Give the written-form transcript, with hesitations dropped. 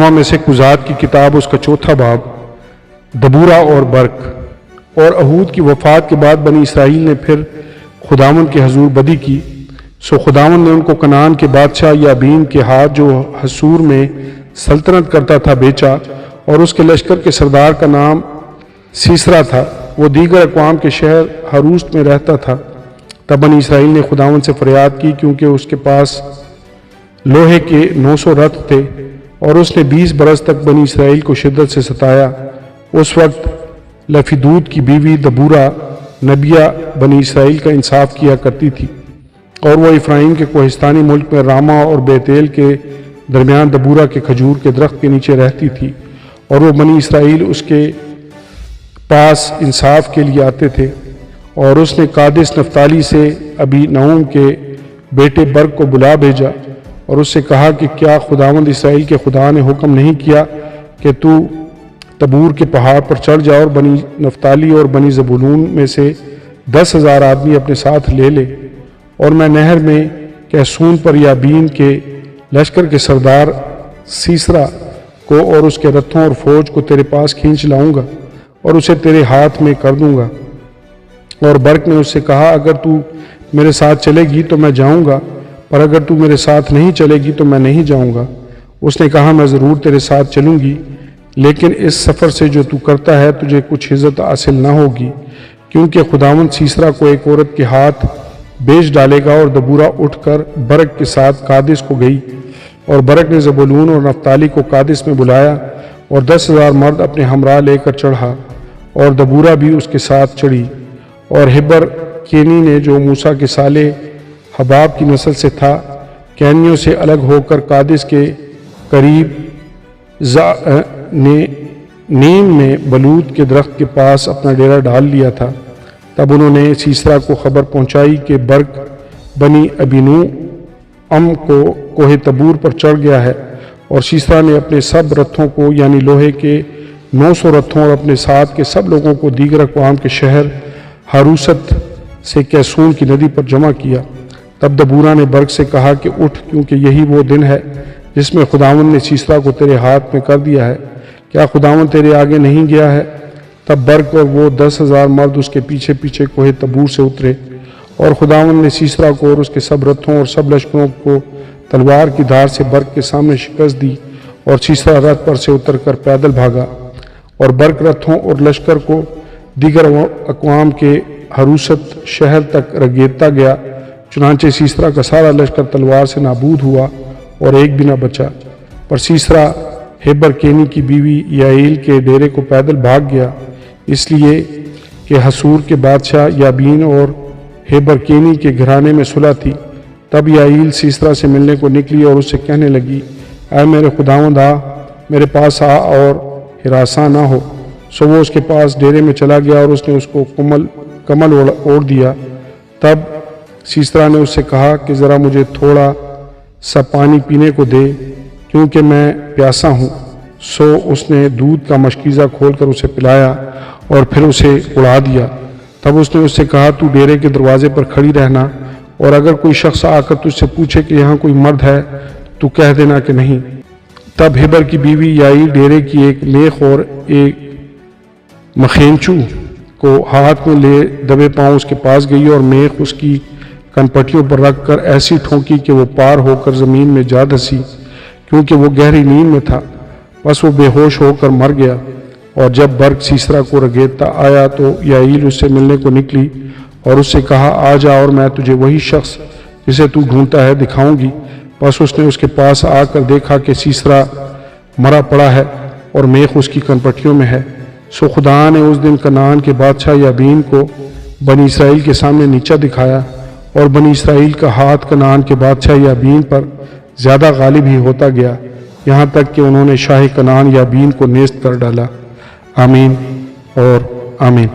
رہنما میں سے قضات کی کتاب اس کا 4 باب، دبورا اور برق۔ اور اہود کی وفات کے بعد بنی اسرائیل نے پھر خداوند کے حضور بدی کی، سو خداوند نے ان کو کنعان کے بادشاہ یابین کے ہاتھ جو حسور میں سلطنت کرتا تھا بیچا، اور اس کے لشکر کے سردار کا نام سیسرا تھا، وہ دیگر اقوام کے شہر ہروست میں رہتا تھا۔ تب بنی اسرائیل نے خداوند سے فریاد کی، کیونکہ اس کے پاس لوہے کے 900 رتھ تھے، اور اس نے 20 برس تک بنی اسرائیل کو شدت سے ستایا۔ اس وقت لفیدود کی بیوی دبورا نبیہ بنی اسرائیل کا انصاف کیا کرتی تھی، اور وہ افرائیم کے کوہستانی ملک میں راما اور بیتیل کے درمیان دبورا کے کھجور کے درخت کے نیچے رہتی تھی، اور وہ بنی اسرائیل اس کے پاس انصاف کے لیے آتے تھے۔ اور اس نے قادس نفتالی سے ابی نعوم کے بیٹے برق کو بلا بھیجا، اور اس سے کہا کہ کیا خداوند اسرائیل کے خدا نے حکم نہیں کیا کہ تو تبور کے پہاڑ پر چڑھ جا اور بنی نفتالی اور بنی زبولون میں سے 10,000 آدمی اپنے ساتھ لے لے، اور میں نہر میں کہسون پر یابین کے لشکر کے سردار سیسرا کو اور اس کے رتھوں اور فوج کو تیرے پاس کھینچ لاؤں گا اور اسے تیرے ہاتھ میں کر دوں گا۔ اور برق نے اس سے کہا، اگر تو میرے ساتھ چلے گی تو میں جاؤں گا، پر اگر تو میرے ساتھ نہیں چلے گی تو میں نہیں جاؤں گا۔ اس نے کہا، میں ضرور تیرے ساتھ چلوں گی، لیکن اس سفر سے جو تو کرتا ہے تجھے کچھ عزت حاصل نہ ہوگی، کیونکہ خداوند سیسرا کو ایک عورت کے ہاتھ بیچ ڈالے گا۔ اور دبورا اٹھ کر برق کے ساتھ قادس کو گئی، اور برق نے زبولون اور نفتالی کو قادس میں بلایا، اور 10,000 مرد اپنے ہمراہ لے کر چڑھا، اور دبورا بھی اس کے ساتھ چڑھی۔ اور ہبر کینی نے جو موسیٰ کے سالے حباب کی نسل سے تھا، کینیوں سے الگ ہو کر قادس کے قریب نیم میں بلوت کے درخت کے پاس اپنا ڈیرا ڈال لیا تھا۔ تب انہوں نے سیسرا کو خبر پہنچائی کہ برق بنی ابینو ام کو کوہ تبور پر چڑھ گیا ہے، اور سیسرا نے اپنے سب رتھوں کو یعنی لوہے کے 900 رتھوں اور اپنے ساتھ کے سب لوگوں کو دیگر اقوام کے شہر ہروست سے کیسون کی ندی پر جمع کیا۔ تب دبورا نے برق سے کہا کہ اٹھ، کیونکہ یہی وہ دن ہے جس میں خداوند نے سیسرا کو تیرے ہاتھ میں کر دیا ہے، کیا خداوند تیرے آگے نہیں گیا ہے؟ تب برق اور وہ 10,000 مرد اس کے پیچھے پیچھے کوہ تبور سے اترے، اور خداوند نے سیسرا کو اور اس کے سب رتھوں اور سب لشکروں کو تلوار کی دھار سے برق کے سامنے شکست دی، اور سیسرا رتھ پر سے اتر کر پیدل بھاگا، اور برق رتھوں اور لشکر کو دیگر اقوام کے ہروست شہر تک رگیتا گیا۔ چنانچہ سیسرا کا سارا لشکر تلوار سے نابود ہوا اور ایک بھی نہ بچا۔ پر سیسرا ہبر کینی کی بیوی یائیل کے ڈیرے کو پیدل بھاگ گیا، اس لیے کہ حسور کے بادشاہ یابین اور ہبر کینی کے گھرانے میں صلح تھی۔ تب یائیل سیسرا سے ملنے کو نکلی اور اس سے کہنے لگی، اے میرے خداوند، آ میرے پاس آ اور ہراساں نہ ہو۔ سو وہ اس کے پاس ڈیرے میں چلا گیا، اور اس نے اس کو کمل اوڑھ دیا۔ تب سیسرا نے اس سے کہا کہ ذرا مجھے تھوڑا سا پانی پینے کو دے، کیونکہ میں پیاسا ہوں۔ سو اس نے دودھ کا مشکیزہ کھول کر اسے پلایا اور پھر اسے اڑا دیا۔ تب اس نے اس سے کہا، تو ڈیرے کے دروازے پر کھڑی رہنا، اور اگر کوئی شخص آ کر تجھ سے پوچھے کہ یہاں کوئی مرد ہے تو کہہ دینا کہ نہیں۔ تب ہبر کی بیوی یائیل ڈیرے کی ایک میخ اور ایک مخینچو کو ہاتھ میں لے دبے پاؤں اس کے پاس گئی، اور میخ اس کی کنپٹیوں پر رکھ کر ایسی ٹھونکی کہ وہ پار ہو کر زمین میں جا دھسی، کیونکہ وہ گہری نیند میں تھا۔ بس وہ بے ہوش ہو کر مر گیا۔ اور جب برق سیسرا کو رگیتا آیا تو یائیل اس سے ملنے کو نکلی اور اس سے کہا، آ جا اور میں تجھے وہی شخص جسے تو ڈھونڈتا ہے دکھاؤں گی۔ بس اس نے اس کے پاس آ کر دیکھا کہ سیسرا مرا پڑا ہے اور میخ اس کی کنپٹیوں میں ہے۔ سو خدا نے اس دن کنعان کے بادشاہ یابین کو بنی اسرائیل کے سامنے نیچا دکھایا، اور بنی اسرائیل کا ہاتھ کنعان کے بادشاہ یابین پر زیادہ غالب ہی ہوتا گیا، یہاں تک کہ انہوں نے شاہ کنعان یابین کو نیست کر ڈالا۔ آمین اور آمین۔